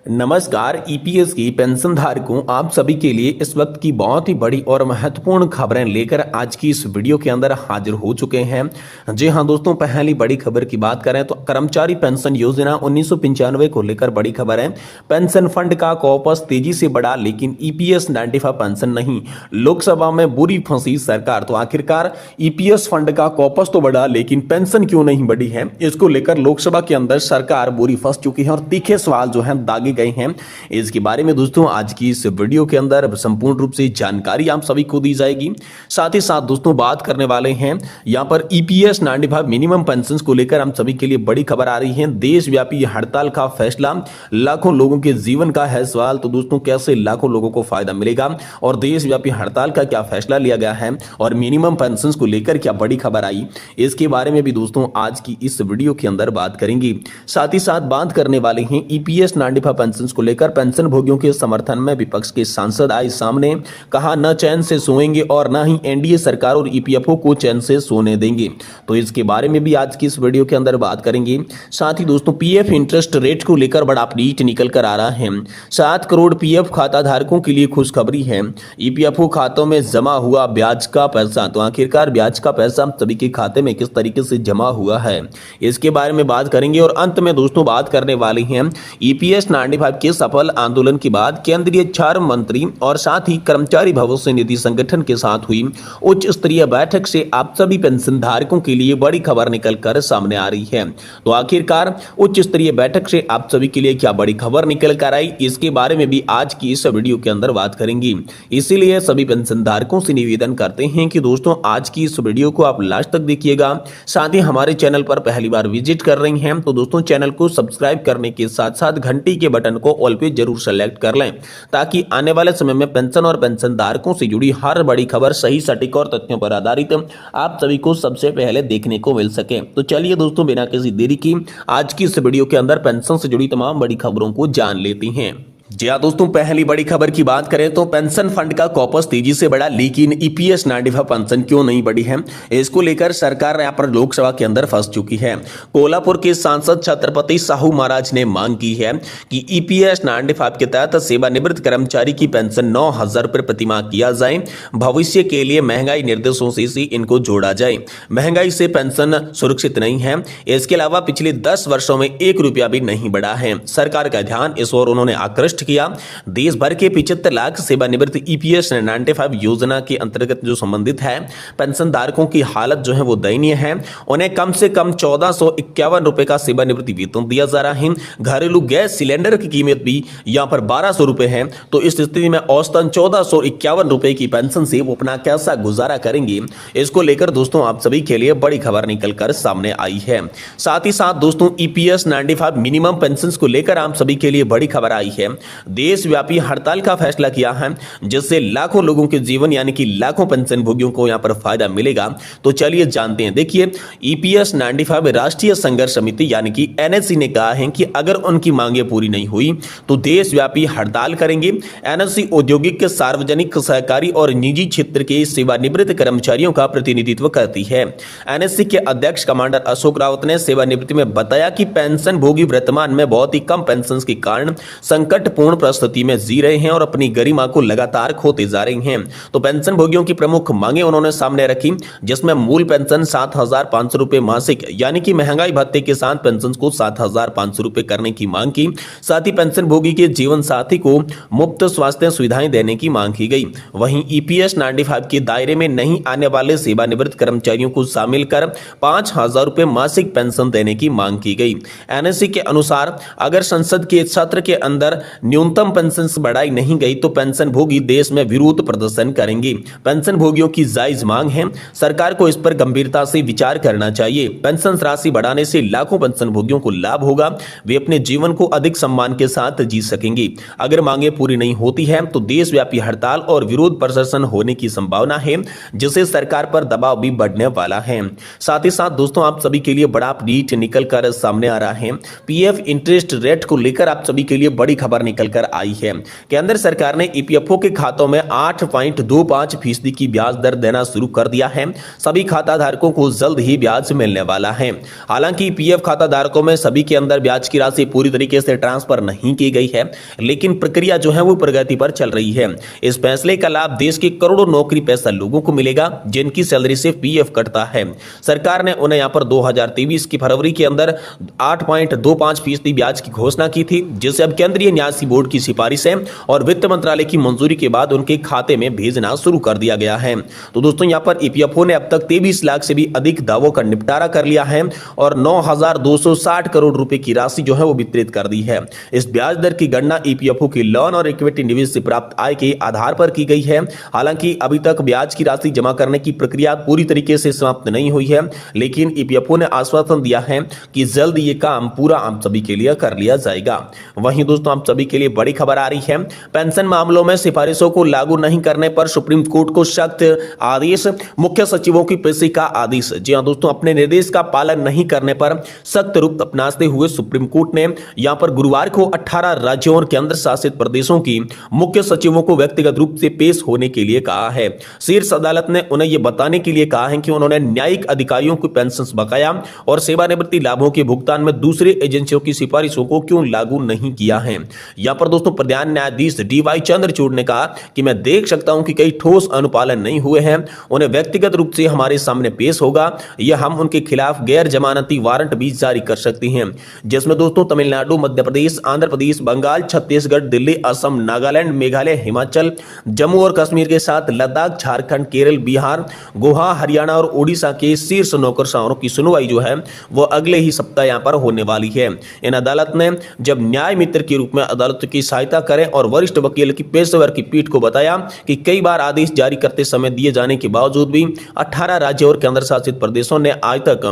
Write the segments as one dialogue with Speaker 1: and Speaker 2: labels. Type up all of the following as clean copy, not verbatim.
Speaker 1: नमस्कार। ईपीएस की पेंशन धारकों आप सभी के लिए इस वक्त की बहुत ही बड़ी और महत्वपूर्ण खबरें लेकर आज की इस वीडियो के अंदर हाजिर हो चुके हैं। जी हां दोस्तों, पहली बड़ी खबर की बात करें तो कर्मचारी पेंशन योजना 1995 को लेकर बड़ी खबर है। पेंशन फंड का कॉर्पस तेजी से बढ़ा लेकिन ईपीएस 95 पेंशन नहीं, लोकसभा में बुरी फंसी सरकार। तो आखिरकार ईपीएस फंड का कॉर्पस तो बढ़ा लेकिन पेंशन क्यों नहीं बढ़ी है, इसको लेकर लोकसभा के अंदर सरकार बुरी फंस चुकी है और तीखे सवाल जो है दागे गए हैं। इसके बारे में दोस्तों आज की इस वीडियो के अंदर संपूर्ण रूप से जानकारी आप सभी को दी जाएगी। साथ ही साथ दोस्तों बात करने वाले हैं यहां पर ईपीएस 95 मिनिमम पेंशन को लेकर हम सभी के लिए बड़ी खबर आ रही है। देशव्यापी हड़ताल का फैसला लाखों लोगों के जीवन का है सवाल। तो दोस्तों कैसे लाखों लोगों को फायदा मिलेगा और देशव्यापी हड़ताल का क्या फैसला लिया गया है और मिनिमम पेंशन को लेकर क्या बड़ी खबर आई, इसके बारे में भी दोस्तों आज की इस वीडियो के अंदर बात करेंगे। साथ ही साथ बात करने वाले हैं ईपीएस 95 पेंशन को लेकर पेंशन भोगियों के समर्थन में विपक्ष के सांसद आए सामने, कहा न चैन से सोएंगे और न ही एनडीए सरकार और ईपीएफओ को चैन से सोने देंगे। तो इसके बारे में भी आज की इस वीडियो के अंदर बात करेंगे। साथ ही दोस्तों पीएफ इंटरेस्ट रेट को लेकर बड़ा अपडेट निकल कर आ रहा है। 7 करोड़ पीएफ खाता धारकों के लिए खुशखबरी है। ईपीएफओ खातों में जमा हुआ ब्याज का पैसा, तो आखिरकार ब्याज का पैसा सभी के खाते में किस तरीके से जमा हुआ है, इसके बारे में बात करेंगे। और अंत में दोस्तों बात करने वाले हैं ईपीएस 95 के सफल आंदोलन के बाद केंद्रीय श्रम मंत्री और साथ ही कर्मचारी भविष्य निधि संगठन के साथ हुई उच्च स्तरीय बैठक से आप सभी पेंशन धारकों के लिए बड़ी खबर निकल कर सामने आ रही है। तो आखिरकार उच्च स्तरीय बैठक से आप सभी के लिए क्या बड़ी खबर निकल कर आई, इसके बारे में भी आज की इस वीडियो के अंदर बात करेंगे। इसीलिए सभी पेंशन धारकों से निवेदन करते हैं कि दोस्तों आज की इस वीडियो को आप लास्ट तक देखिएगा। साथ ही हमारे चैनल पर पहली बार विजिट कर रही हैं तो दोस्तों चैनल को सब्सक्राइब करने के साथ साथ घंटी के बटन को ऑल पे जरूर सेलेक्ट कर लें ताकि आने वाले समय में पेंशन और पेंशन धारकों से जुड़ी हर बड़ी खबर सही सटीक और तथ्यों पर आधारित आप सभी को सबसे पहले देखने को मिल सके। तो चलिए दोस्तों बिना किसी देरी की आज की इस वीडियो के अंदर पेंशन से जुड़ी तमाम बड़ी खबरों को जान लेते हैं। जी हाँ दोस्तों, पहली बड़ी खबर की बात करें तो पेंशन फंड का कॉर्पस तेजी से बढ़ा लेकिन ईपीएस 95 पेंशन क्यों नहीं बढ़ी है, इसको लेकर सरकार यहाँ पर लोकसभा के अंदर फंस चुकी है। कोल्हापुर के सांसद छत्रपति साहू महाराज ने मांग की है कि ईपीएस 95 के तहत सेवानिवृत्त कर्मचारी की पेंशन 9,000 रुपये प्रतिमाह किया जाए। भविष्य के लिए महंगाई निर्देशों से इनको जोड़ा जाए। महंगाई से पेंशन सुरक्षित नहीं है। इसके अलावा पिछले 10 वर्षों में 1 रुपया भी नहीं बढ़ा है। सरकार का ध्यान इस ओर उन्होंने आकृष्ट किया। देश भर के 75 लाख सेवानिवृत्त ईपीएस 95 योजना के अंतर्गत जो संबंधित है पेंशन धारकों की हालत जो है वो दयनीय है। उन्हें कम से कम 1451 रुपए का सेवानिवृत्ति वेतन दिया जा रहा है। घरेलू गैस सिलेंडर की कीमत भी यहां पर 1200 रुपए है। तो इस स्थिति में औसतन 1451 रुपए की पेंशन से वो अपना कैसा गुजारा करेंगे, इसको लेकर दोस्तों आप सभी के लिए बड़ी खबर निकलकर सामने आई है। साथ ही साथ दोस्तों ईपीएस 95 मिनिमम पेंशन को लेकर आप सभी के लिए बड़ी खबर आई है। देशव्यापी हड़ताल का फैसला किया है जिससे लाखों लोगों के जीवन यानी कि लाखों पेंशन भोगियों को यहां पर फायदा मिलेगा। तो चलिए जानते हैं। देखिए ईपीएस 95 राष्ट्रीय संघर्ष समिति यानी कि एनएससी ने कहा है कि अगर उनकी मांगे पूरी नहीं हुई तो देशव्यापी हड़ताल करेंगे। एनएससी औद्योगिक, सार्वजनिक, सहकारी और निजी क्षेत्र के सेवानिवृत्त कर्मचारियों का प्रतिनिधित्व करती है। एनएससी के अध्यक्ष कमांडर अशोक रावत ने सेवानिवृत्ति में बताया कि पेंशन भोगी वर्तमान में बहुत ही कम पेंशन के कारण संकट पूर्ण परिस्थिति में जी रहे हैं और अपनी गरिमा को लगातार खोते जा रहे हैं। तो पेंशन भोगियों की प्रमुख मांगे उन्होंने सामने रखी जिसमें मूल पेंशन 7,500 रुपए मासिक यानी कि महंगाई भत्ते के साथ पेंशन को 7,500 रुपए करने की मांग की। साथ ही पेंशन भोगी के जीवन साथी को मुफ्त स्वास्थ्य सुविधाएं देने की मांग की गई। वहीं ईपीएस 95 के दायरे में नहीं आने वाले सेवानिवृत्त कर्मचारियों को शामिल कर 5,000 रुपए मासिक पेंशन देने की मांग की गई। एनएससी के अनुसार अगर संसद के सत्र के अंदर न्यूनतम पेंशन बढ़ाई नहीं गई तो पेंशन भोगी देश में विरोध प्रदर्शन करेंगे। पेंशन भोगियों की जायज मांग है, सरकार को इस पर गंभीरता से विचार करना चाहिए। पेंशन राशि बढ़ाने से लाखों पेंशन भोगियों को लाभ होगा, वे अपने जीवन को अधिक सम्मान के साथ जी सकेंगे। अगर मांगे पूरी नहीं होती है तो देशव्यापी हड़ताल और विरोध प्रदर्शन होने की संभावना है जिससे सरकार पर दबाव भी बढ़ने वाला है। साथ ही साथ दोस्तों आप सभी के लिए बड़ा अपडेट निकल कर सामने आ रहा है। पीएफ इंटरेस्ट रेट को लेकर आप सभी के लिए बड़ी खबर निकल कर आई है। केंद्र सरकार ने ईपीएफओ के खातों में 8.25% की ब्याज दर देना शुरू कर दिया है। सभी खाता धारकों को जल्द ही ब्याज मिलने वाला है। हालांकि पीएफ खाता धारकों में सभी के अंदर ब्याज की राशि पूरी तरीके से ट्रांसफर नहीं की गई है, लेकिन प्रक्रिया जो है वो प्रगति पर चल रही है। इस फैसले का लाभ देश के करोड़ों नौकरी पेशा लोगों को मिलेगा जिनकी सैलरी से पीएफ कटता है। सरकार ने उन्हें यहां पर 2023 की फरवरी के अंदर 8.25% ब्याज की घोषणा की थी, जिसे अब केंद्रीय न्यासी बोर्ड की सिफारिश है और वित्त मंत्रालय की मंजूरी के बाद उनके खाते में भेजना शुरू कर दिया गया है। तो दोस्तों यहां पर ईपीएफओ ने अब तक 23 लाख से भी अधिक दावों का निपटारा कर लिया है और 9,260 करोड़ रुपए की राशि जो है वो वितरित कर दी है। इस ब्याज दर की गणना ईपीएफओ की लोन और इक्विटी निवेश से प्राप्त आय के आधार पर की गई है। हालांकि अभी तक ब्याज की राशि जमा करने की प्रक्रिया पूरी तरीके से समाप्त नहीं हुई है, लेकिन ईपीएफओ ने आश्वासन दिया है कि जल्द ये काम पूरा आप सभी के लिए कर लिया जाएगा। वहीं दोस्तों आप सभी के लिए बड़ी खबर आ रही है, पेंशन मामलों में सिफारिशों को लागू नहीं करने पर सुप्रीम कोर्ट को सख्त आदेश, मुख्य सचिवों की पेशी का आदेश। जी हां दोस्तों, अपने निर्देश का पालन नहीं करने पर सख्त रुख अपनाते हुए सुप्रीम कोर्ट ने यहां पर गुरुवार को 18 राज्यों और केंद्र शासित प्रदेशों की मुख्य सचिवों को व्यक्तिगत रूप से पेश होने के लिए कहा है। शीर्ष अदालत ने उन्हें यह बताने के लिए कहा है कि उन्होंने न्यायिक अधिकारियों को पेंशन बकाया और सेवानिवृत्ति लाभों के भुगतान में दूसरे एजेंसियों की सिफारिशों को क्यों लागू नहीं किया है। यहां पर दोस्तों प्रधान न्यायाधीश DY चंद्रचूड़ ने कहा कि मैं देख सकता हूं कि कई ठोस अनुपालन नहीं हुए हैं, उन्हें व्यक्तिगत रूप से हमारे सामने पेश होगा या हम उनके खिलाफ गैर जमानती वारंट भी जारी कर सकते हैं, जिसमें दोस्तों तमिलनाडु, मध्य प्रदेश, आंध्र प्रदेश, बंगाल, छत्तीसगढ़, दिल्ली, असम, नागालैंड, मेघालय, हिमाचल, जम्मू और कश्मीर के साथ लद्दाख, झारखंड, केरल, बिहार, गोवा, हरियाणा और ओडिशा के शीर्ष नौकरशाहों की सुनवाई जो है वो अगले ही सप्ताह यहां पर होने वाली है। इन अदालत ने जब न्याय मित्र के रूप में अदालत की सहायता करें और वरिष्ठ वकील की पेशेवर की पीठ को बताया कि कई बार आदेश जारी करते समय दिए जाने के बावजूद भी 18 राज्यों और केंद्र शासित प्रदेशों ने आज तक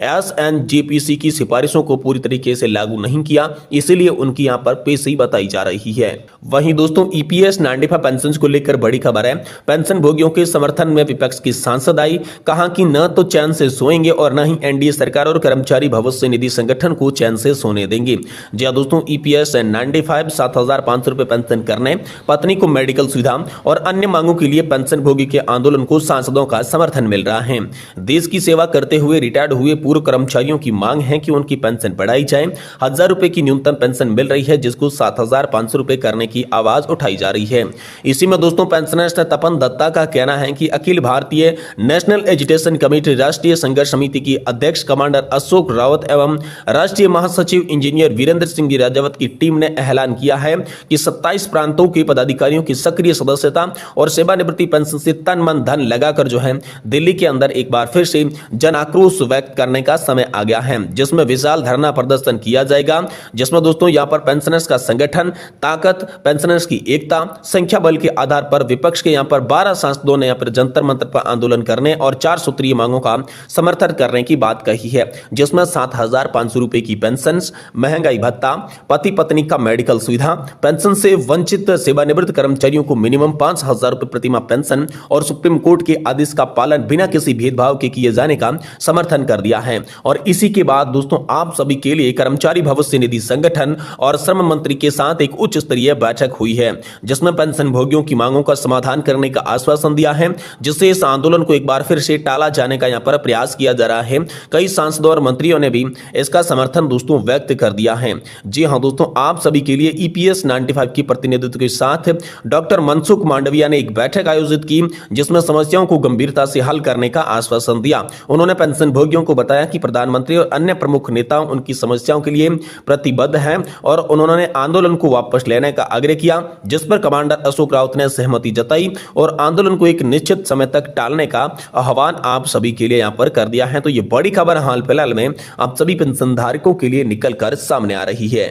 Speaker 1: SNJPC की सिफारिशों को पूरी तरीके से लागू नहीं किया, इसीलिए उनकी यहां पर पेशी बताई जा रही है। वहीं दोस्तों EPS 95 पेंशन को लेकर बड़ी खबर है। पेंशन भोगियों के समर्थन में विपक्ष की सांसद आई, कहा कि न तो चैन से सोएंगे और न ही एनडीए सरकार और कर्मचारी भविष्य निधि संगठन को चैन से सोने देंगे। जी हां दोस्तों, EPS 95 7,500 रुपए पेंशन करने, पत्नी को मेडिकल सुविधा और अन्य मांगों के लिए पेंशन भोगी के आंदोलन को सांसदों का समर्थन मिल रहा है। देश की सेवा करते हुए रिटायर्ड हुए पूर्व कर्मचारियों की मांग है कि उनकी पेंशन बढ़ाई जाए। 1,000 रुपए की न्यूनतम पेंशन मिल रही है, जिसको 7,500 रुपए करने की आवाज उठाई जा रही है। इसी में दोस्तों पेंशनर्स तपन दत्ता का कहना है कि Akhil Bharatiya national agitation committee राष्ट्रीय संघर्ष समिति की अध्यक्ष कमांडर अशोक रावत एवं राष्ट्रीय महासचिव इंजीनियर वीरेंद्र सिंह राजावत की टीम ने ऐलान किया है कि 27 प्रांतों के पदाधिकारियों की सक्रिय सदस्यता और सेवानिवृत्ति पेंशन से तन मन धन लगाकर जो है दिल्ली के अंदर एक बार फिर से जन आक्रोश व्यक्त करने का समय आ गया है, जिसमें विशाल धरना प्रदर्शन किया जाएगा, जिसमें दोस्तों यहां पर पेंशनर्स का संगठन, ताकत, पेंशनर्स की एकता, संख्या बल के आधार पर विपक्ष के यहां पर 12 सांसदों ने यहां पर जंतर मंतर पर आंदोलन करने और 4 सूत्रीय मांगों का समर्थन करने की बात कही है, जिसमें 7,500 रुपए की पेंशन, महंगाई भत्ता, पति पत्नी का मेडिकल सुविधा, पेंशन से वंचित सेवानिवृत्त कर्मचारियों को मिनिमम 5,000 रुपए प्रतिमाह पेंशन और सुप्रीम कोर्ट के आदेश का पालन बिना किसी भेदभाव के किए जाने का समर्थन कर दिया है। और इसी के बाद दोस्तों आप सभी के लिए कर्मचारी भविष्य निधि संगठन और श्रम मंत्री के साथ एक उच्च स्तरीय बैठक हुई है, जिसमें पेंशन भोगियों की मांगों का समाधान करने का आश्वासन दिया है, जिससे इस आंदोलन को एक बार फिर से टाला जाने का यहां पर प्रयास किया जा रहा है। कई सांसदों और मंत्रियों ने भी इसका समर्थन दोस्तों व्यक्त कर दिया है। जी हां दोस्तों, आप सभी के लिए EPS 95 की प्रतिनिधित्व के साथ डॉक्टर मनसुख मांडविया ने एक बैठक आयोजित की, जिसमें समस्याओं को गंभीरता से हल करने का आश्वासन दिया। उन्होंने पेंशन भोगियों को बताया कि प्रधानमंत्री और अन्य प्रमुख नेता उनकी समस्याओं के लिए प्रतिबद्ध हैं और उन्होंने आंदोलन को वापस लेने का आग्रह किया, जिस पर कमांडर अशोक रावत ने सहमति जताई और आंदोलन को एक निश्चित समय तक टालने का आह्वान आप सभी के लिए यहां पर कर दिया है। तो ये बड़ी खबर हाल फिलहाल में आप सभी पेंशनधारकों के लिए निकल कर सामने आ रही है।